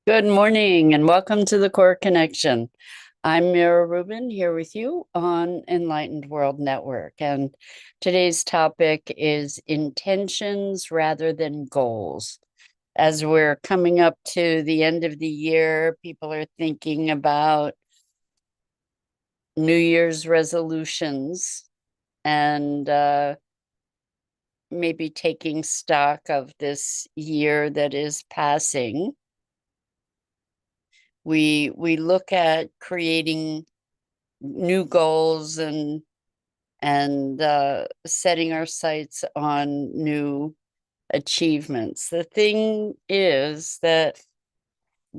Good morning and welcome to the Core Connection. I'm Mira Rubin here with you on Enlightened World Network. And today's topic is intentions rather than goals. As we're coming up to the end of the year, people are thinking about New Year's resolutions and maybe taking stock of this year that is passing. We look at creating new goals and setting our sights on new achievements. The thing is that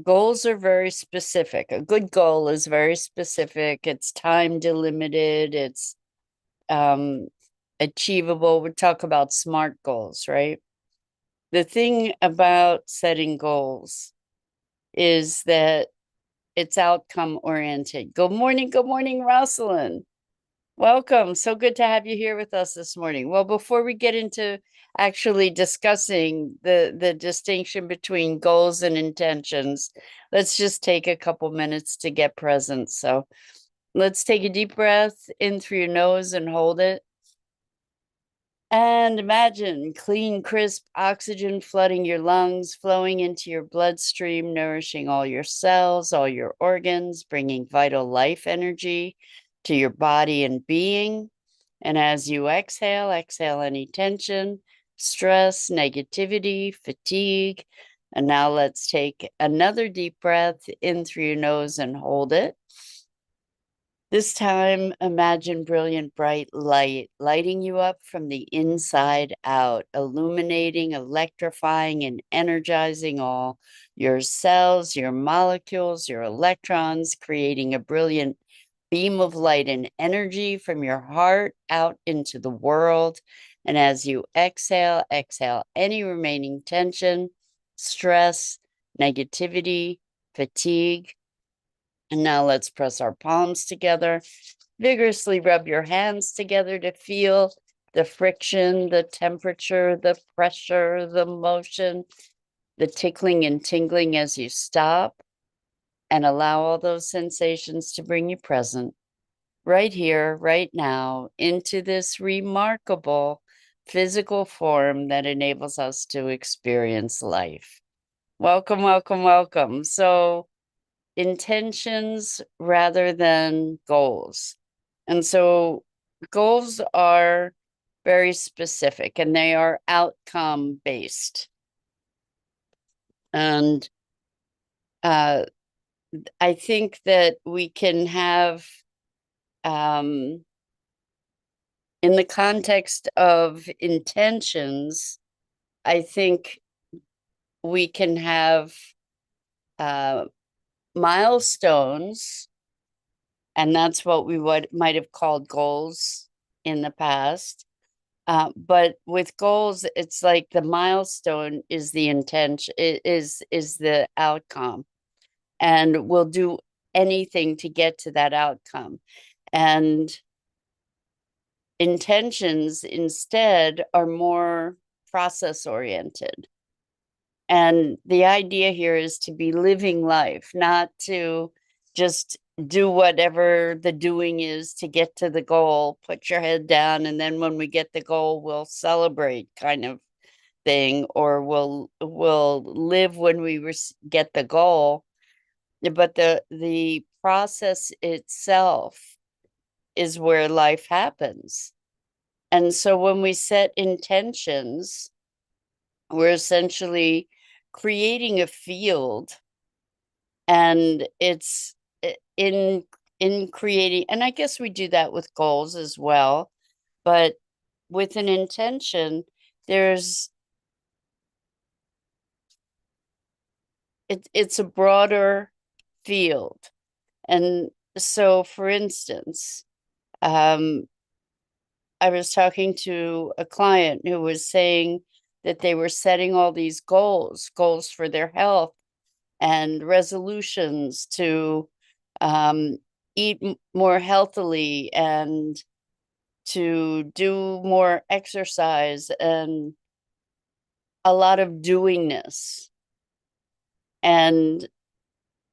goals are very specific. A good goal is very specific. It's time delimited. It's um, achievable. We talk about SMART goals, right? The thing about setting goals is that it's outcome oriented. Good morning, Rosalind. Welcome. So good to have you here with us this morning. Well, before we get into actually discussing the distinction between goals and intentions, let's just take a couple minutes to get present. So let's take a deep breath in through your nose and hold it. And imagine clean, crisp oxygen flooding your lungs, flowing into your bloodstream, nourishing all your cells, all your organs, bringing vital life energy to your body and being. And as you exhale, exhale any tension, stress, negativity, fatigue. And now let's take another deep breath in through your nose and hold it. This time, imagine brilliant, bright light lighting you up from the inside out, illuminating, electrifying, and energizing all your cells, your molecules, your electrons, creating a brilliant beam of light and energy from your heart out into the world. And as you exhale, exhale any remaining tension, stress, negativity, fatigue. And now let's press our palms together. Vigorously rub your hands together to feel the friction, the temperature, the pressure, the motion, the tickling and tingling as you stop, and allow all those sensations to bring you present right here, right now, into this remarkable physical form that enables us to experience life. Welcome, welcome, welcome. So, intentions rather than goals. And so goals are very specific and they are outcome based. And uh, I think that we can have, in the context of intentions, I think we can have uh, milestones, and that's what we might have called goals in the past. But with goals, it's like the milestone is the intention, is the outcome, and we'll do anything to get to that outcome. And intentions instead are more process oriented. And the idea here is to be living life, not to just do whatever the doing is to get to the goal, put your head down, and then when we get the goal, we'll celebrate kind of thing, or we'll live when we get the goal. But the process itself is where life happens. And so when we set intentions, we're essentially creating a field, and it's in creating, and I guess we do that with goals as well, but with an intention, there's it's a broader field. And so for instance, um, I was talking to a client who was saying that they were setting all these goals for their health and resolutions to um, eat more healthily and to do more exercise and a lot of doingness. And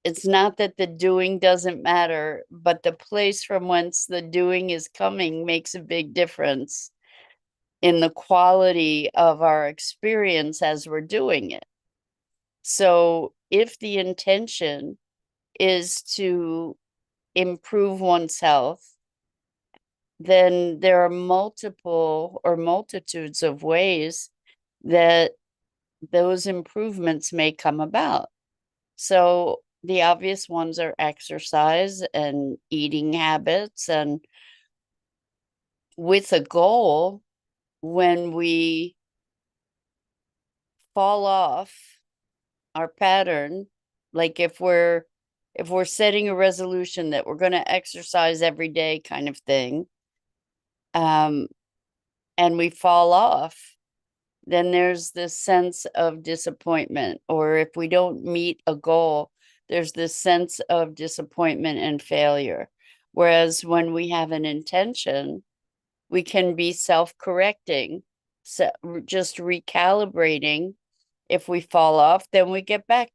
it's not that the doing doesn't matter, but the place from whence the doing is coming makes a big difference in the quality of our experience as we're doing it. So if the intention is to improve one's health, then there are multiple or multitudes of ways that those improvements may come about. So the obvious ones are exercise and eating habits, and with a goal, when we fall off our pattern, like if we're setting a resolution that we're going to exercise every day kind of thing, and we fall off, then there's this sense of disappointment. Or if we don't meet a goal, there's this sense of disappointment and failure. Whereas when we have an intention, we can be self-correcting, so just recalibrating. If we fall off, then we get back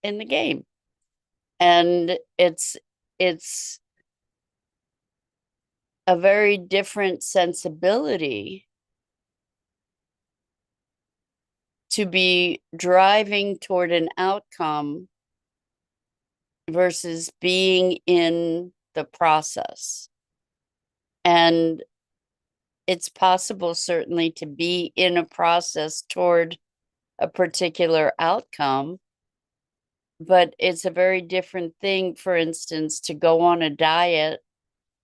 in the game. And it's a very different sensibility to be driving toward an outcome versus being in the process. And it's possible, certainly, to be in a process toward a particular outcome, but it's a very different thing, for instance, to go on a diet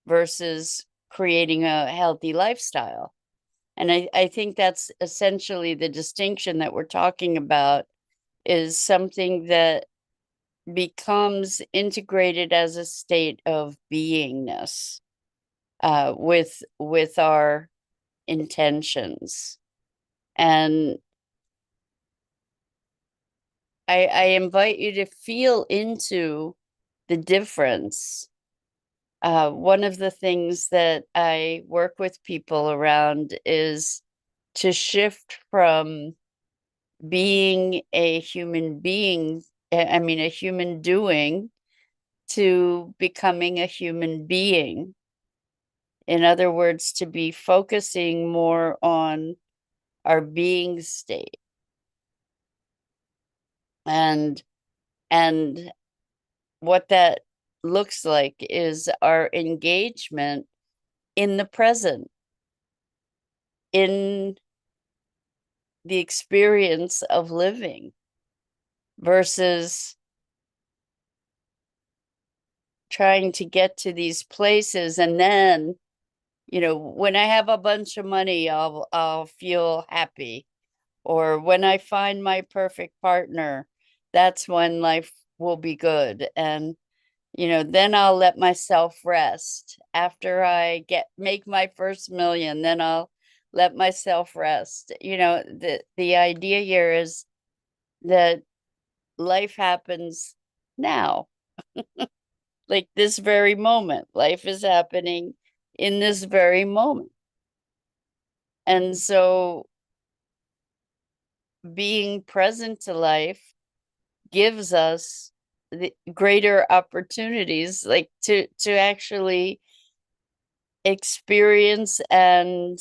versus creating a healthy lifestyle. And I think that's essentially the distinction that we're talking about, is something that becomes integrated as a state of beingness with our intentions. And I invite you to feel into the difference. One of the things that I work with people around is to shift from being a human being, a human doing, to becoming a human being. In other words, to be focusing more on our being state. And what that looks like is our engagement in the present, in the experience of living, versus trying to get to these places. And then, when I have a bunch of money, I'll feel happy. Or when I find my perfect partner, that's when life will be good. And then I'll let myself rest. After I make my first million, then I'll let myself rest. The idea here is that life happens now, like this very moment. Life is happening in this very moment. And so being present to life gives us the greater opportunities, like to actually experience and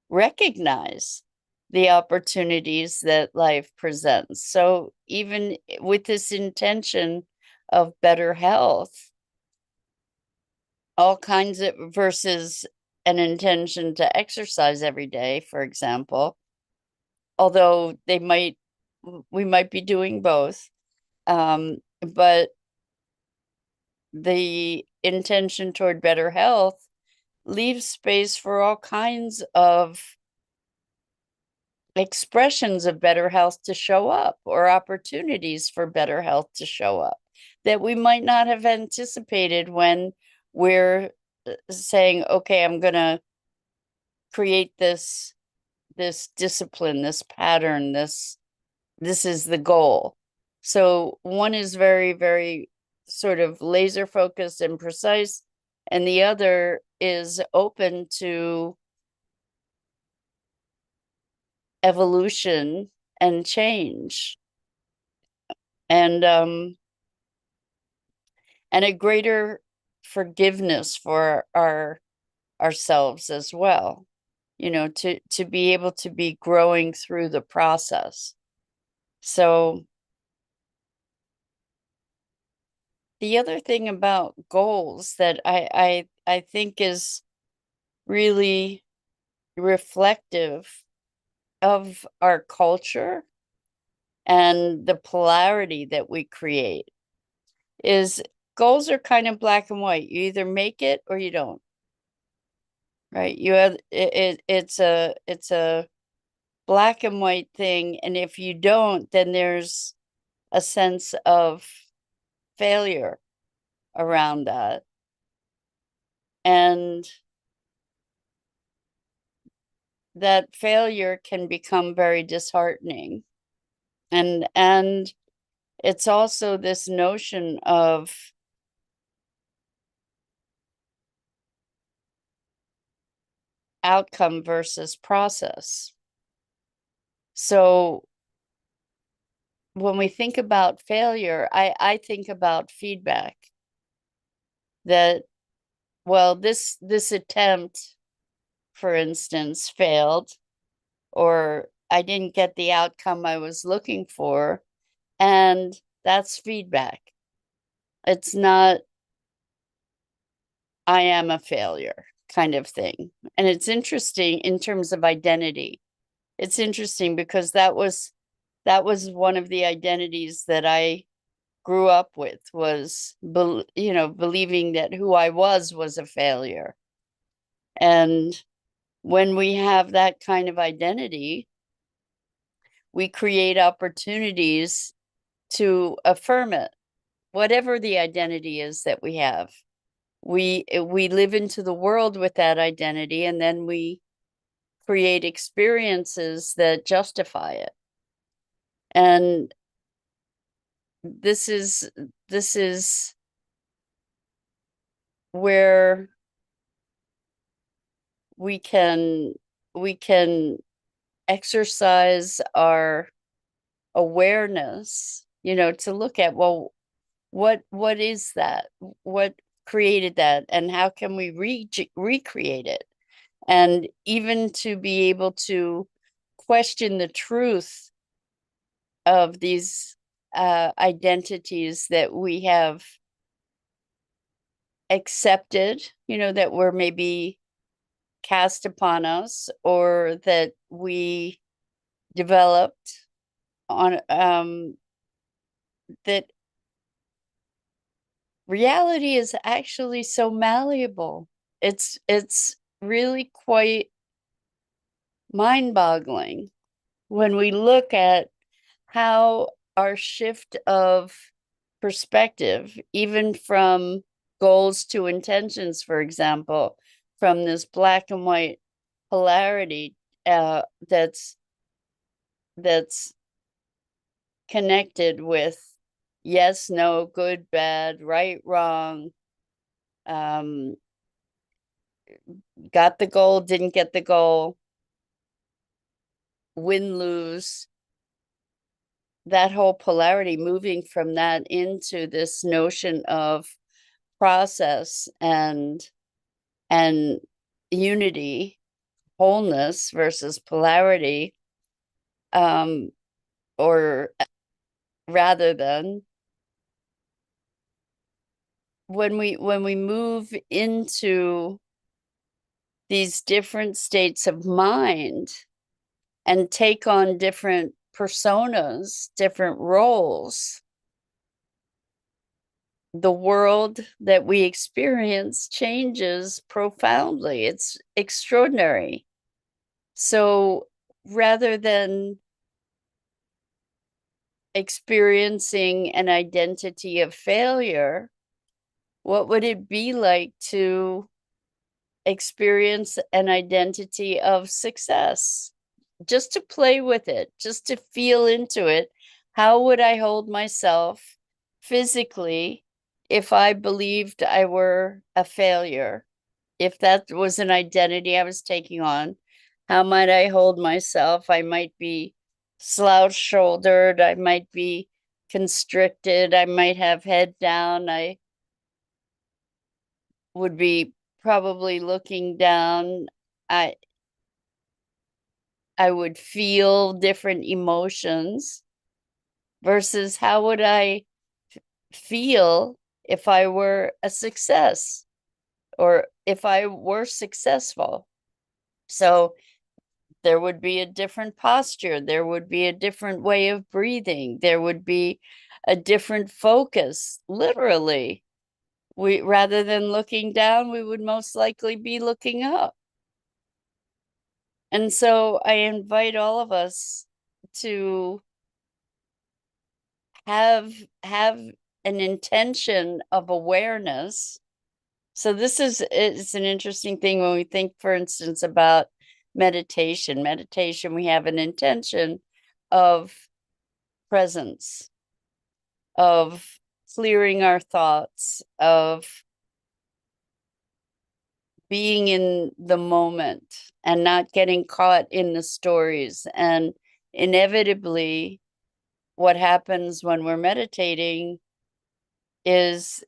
recognize the opportunities that life presents. So even with this intention of better health, all kinds of, versus an intention to exercise every day, for example, although we might be doing both, but the intention toward better health leaves space for all kinds of expressions of better health to show up, or opportunities for better health to show up, that we might not have anticipated when we're saying, okay, I'm going to create this discipline, this pattern, this is the goal. So one is very, very sort of laser focused and precise, and the other is open to evolution and change. and a greater forgiveness for ourselves as well, to be able to be growing through the process. So the other thing about goals that I think is really reflective of our culture and the polarity that we create is goals are kind of black and white. You either make it or you don't, right? It's a black and white thing, and if you don't, then there's a sense of failure around that. And that failure can become very disheartening. And it's also this notion of outcome versus process. So when we think about failure, I think about feedback that, well, this attempt, for instance, failed, or I didn't get the outcome I was looking for. And that's feedback. It's not, I am a failure kind of thing. And it's interesting in terms of identity. It's interesting because that was one of the identities that I grew up with, was believing that who I was a failure. And when we have that kind of identity, we create opportunities to affirm it, whatever the identity is that we have. We live into the world with that identity, and then we create experiences that justify it. And this is where we can exercise our awareness, to look at, well, what is that? What created that, and how can we recreate it? And even to be able to question the truth of these identities that we have accepted, that were maybe cast upon us, or that we developed on, that reality is actually so malleable. It's really quite mind-boggling when we look at how our shift of perspective, even from goals to intentions, for example, from this black and white polarity, that's connected with yes, no, good, bad, right, wrong, um, got the goal, didn't get the goal, win, lose, that whole polarity, moving from that into this notion of process and unity, wholeness versus polarity, or rather than, when we move into these different states of mind and take on different personas, different roles, the world that we experience changes profoundly. It's extraordinary. So rather than experiencing an identity of failure, what would it be like to experience an identity of success? Just to play with it, just to feel into it. How would I hold myself physically if I believed I were a failure? If that was an identity I was taking on, how might I hold myself? I might be slouch shouldered. I might be constricted. I might have head down. I would be probably looking down. I I would feel different emotions versus how would I feel if I were a success or if I were successful. So there would be a different posture. There would be a different way of breathing. There would be a different focus, literally. We, rather than looking down, we would most likely be looking up. And so I invite all of us to have have an intention of awareness. So this is, it's an interesting thing when we think, for instance, about meditation. Meditation, we have an intention of presence, of clearing our thoughts, of being in the moment and not getting caught in the stories. And inevitably, what happens when we're meditating is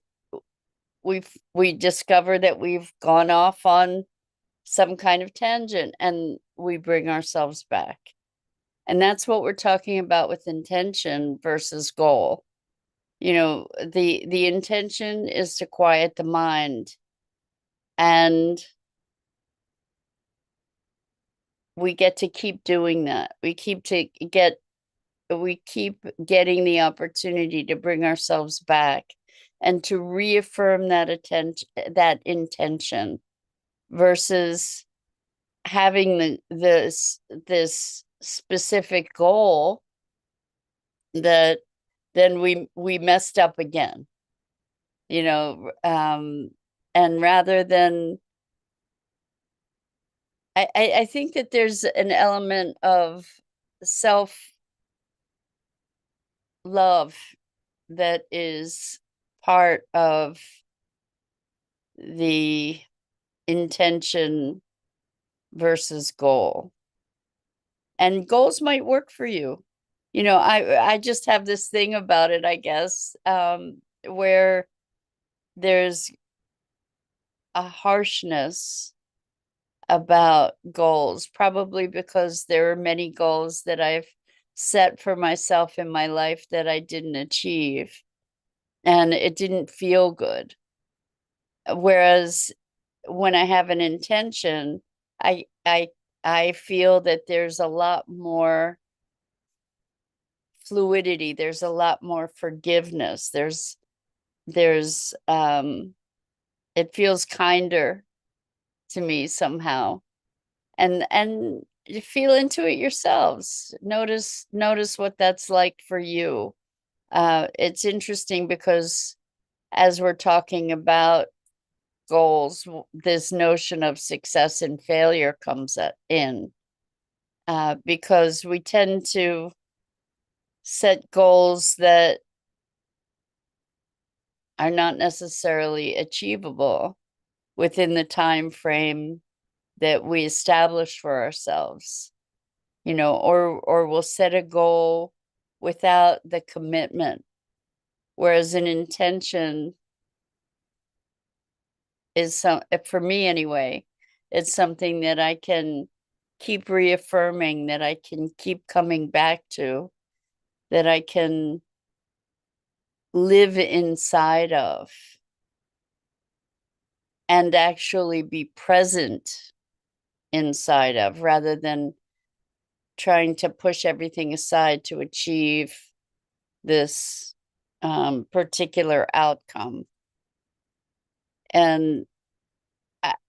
we discover that we've gone off on some kind of tangent and we bring ourselves back. And that's what we're talking about with intention versus goal. You know, the intention is to quiet the mind, and we get to keep doing that. We keep getting the opportunity to bring ourselves back and to reaffirm that intention versus having this specific goal that then we messed up again, you know. And rather than, I think that there's an element of self love that is part of the intention versus goal. And goals might work for you. You know, I just have this thing about it, I guess, where there's a harshness about goals, probably because there are many goals that I've set for myself in my life that I didn't achieve, and it didn't feel good. Whereas when I have an intention, I I I feel that there's a lot more fluidity, there's a lot more forgiveness, there's it feels kinder to me somehow. And you feel into it yourselves. Notice what that's like for you. It's interesting because as we're talking about goals, this notion of success and failure comes in, because we tend to set goals that are not necessarily achievable within the time frame that we establish for ourselves, you know, or we'll set a goal without the commitment, whereas an intention is some, for me anyway, it's something that I can keep reaffirming, that I can keep coming back to, that I can live inside of and actually be present inside of, rather than trying to push everything aside to achieve this particular outcome. And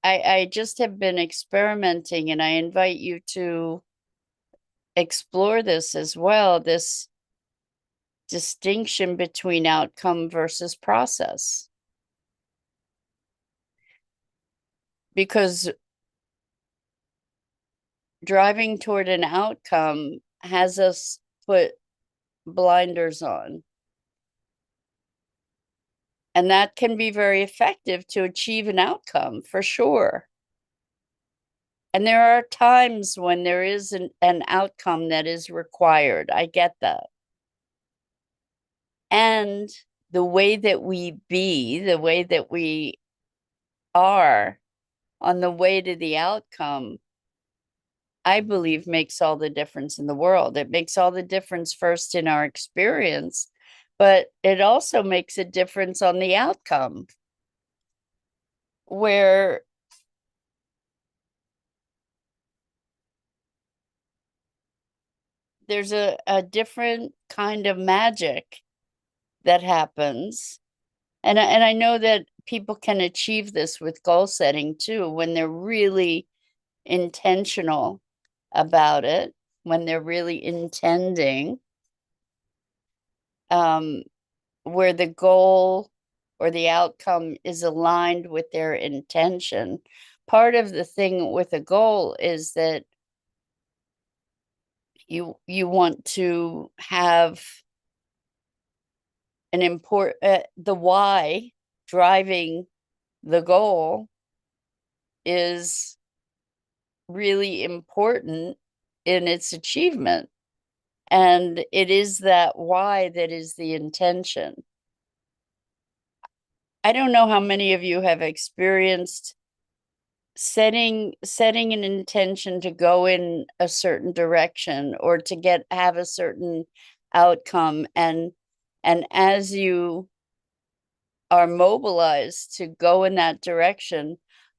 I just have been experimenting, and I invite you to explore this as well, this distinction between outcome versus process. Because driving toward an outcome has us put blinders on. And that can be very effective to achieve an outcome, for sure. And there are times when there is an outcome that is required. I get that. And the way that we be, the way that we are on the way to the outcome, I believe makes all the difference in the world. It makes all the difference first in our experience, but it also makes a difference on the outcome, where there's a different kind of magic that happens. And I know that people can achieve this with goal setting too, when they're really intentional about it, when they're really intending, um, where the goal or the outcome is aligned with their intention. Part of the thing with a goal is that you want to have an the why driving the goal is really important in its achievement. And it is that why that is the intention. I don't know how many of you have experienced setting an intention to go in a certain direction or to have a certain outcome, and as you are mobilized to go in that direction,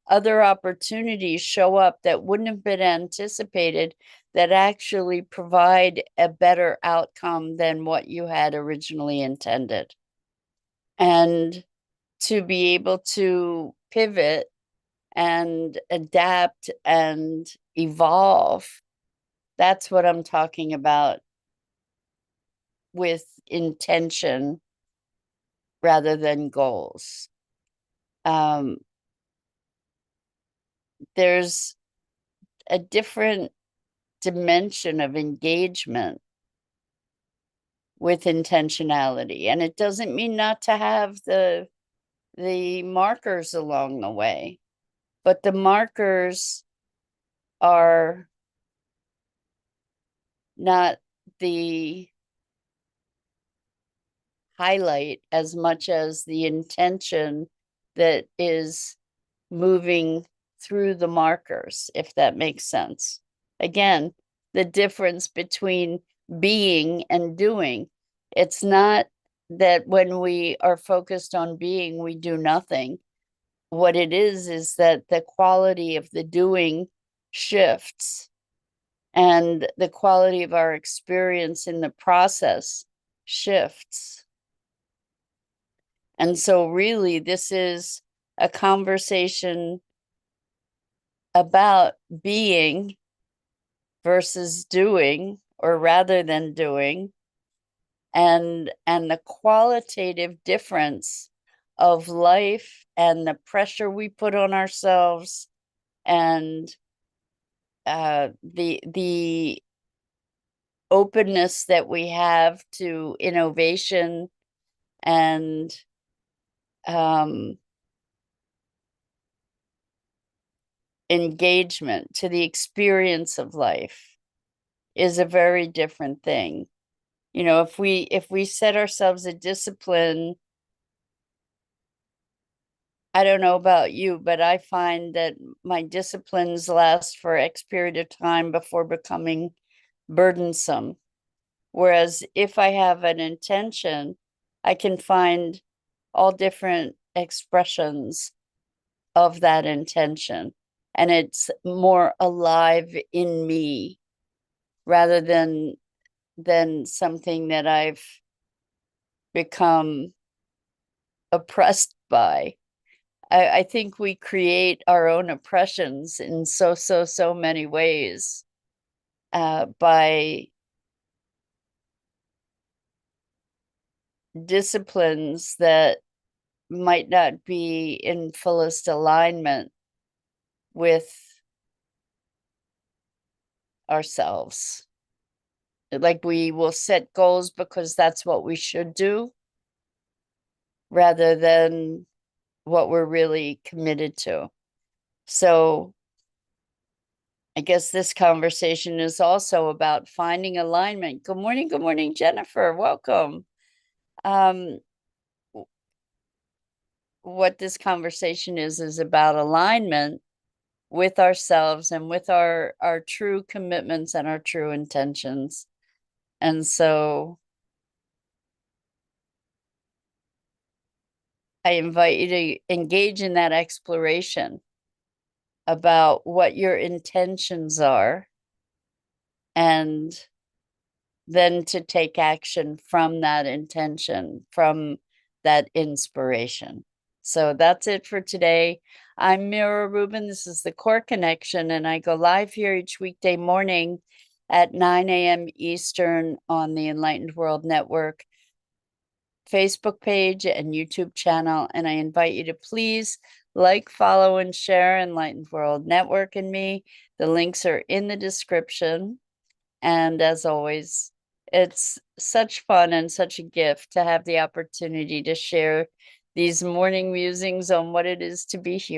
other opportunities show up that wouldn't have been anticipated, that actually provide a better outcome than what you had originally intended. And to be able to pivot and adapt and evolve, that's what I'm talking about with intention rather than goals. There's a different dimension of engagement with intentionality, and it doesn't mean not to have the markers along the way, but the markers are not the highlight as much as the intention that is moving through the markers, if that makes sense. Again, the difference between being and doing. It's not that when we are focused on being, we do nothing. What it is that the quality of the doing shifts, and the quality of our experience in the process shifts. And so, really, this is a conversation about being versus doing, or rather than doing, and the qualitative difference of life and the pressure we put on ourselves, and the openness that we have to innovation and engagement to the experience of life is a very different thing. You know, if we set ourselves a discipline, I don't know about you, but I find that my disciplines last for X period of time before becoming burdensome. Whereas if I have an intention, I can find all different expressions of that intention, and it's more alive in me rather than something that I've become oppressed by. I think we create our own oppressions in so many ways, by disciplines that might not be in fullest alignment with ourselves. Like, we will set goals because that's what we should do, rather than what we're really committed to. So I guess this conversation is also about finding alignment. Good morning, Jennifer. Welcome. Um, what this conversation is about alignment with ourselves and with our true commitments and our true intentions. And so I invite you to engage in that exploration about what your intentions are, and then to take action from that intention, from that inspiration. So that's it for today. I'm Mira Rubin. This is the Core Connection, and I go live here each weekday morning at 9 a.m. Eastern on the Enlightened World Network Facebook page and YouTube channel. And I invite you to please like, follow, and share Enlightened World Network and me. The links are in the description. And as always, it's such fun and such a gift to have the opportunity to share these morning musings on what it is to be human.